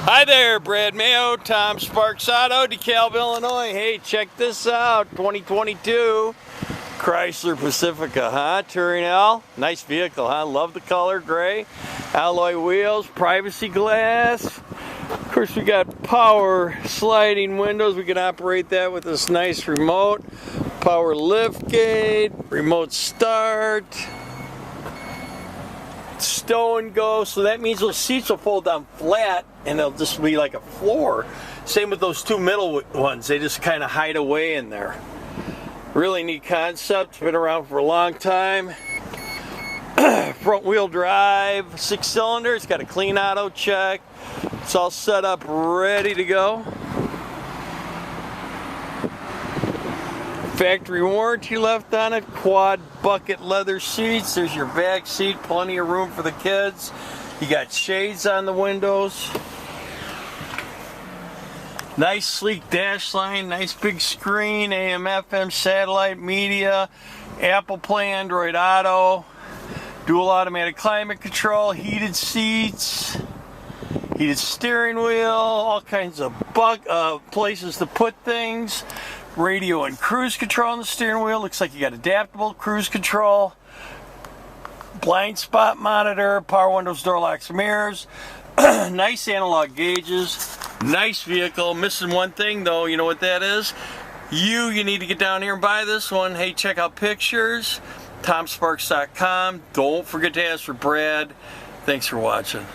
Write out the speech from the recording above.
Hi there, Brad Mayo, Tom Sparks Auto, DeKalb, Illinois. Hey, check this out, 2022 Chrysler Pacifica, huh? Touring L, nice vehicle, huh? Love the color, gray, alloy wheels, privacy glass. Of course, we got power sliding windows. We can operate that with this nice remote. Power liftgate, remote start. Stow and go, so that means those seats will fold down flat and they'll just be like a floor. Same with those two middle ones, they just kind of hide away in there. Really neat concept, been around for a long time. Front wheel drive, 6-cylinder, it's got a clean auto check. It's all set up, ready to go. Factory warranty left on it, quad bucket leather seats. There's your back seat, plenty of room for the kids. You got shades on the windows. Nice sleek dash line, nice big screen, AM, FM, satellite, media, Apple Play, Android Auto, dual automatic climate control, heated seats, heated steering wheel, all kinds of places to put things. Radio and cruise control on the steering wheel. Looks like you got adaptable cruise control, blind spot monitor, power windows, door locks, mirrors. Nice analog gauges. Nice vehicle. Missing one thing though, you know what that is? You need to get down here and buy this one. Hey, check out pictures, tomsparks.com. Don't forget to ask for Brad. Thanks for watching.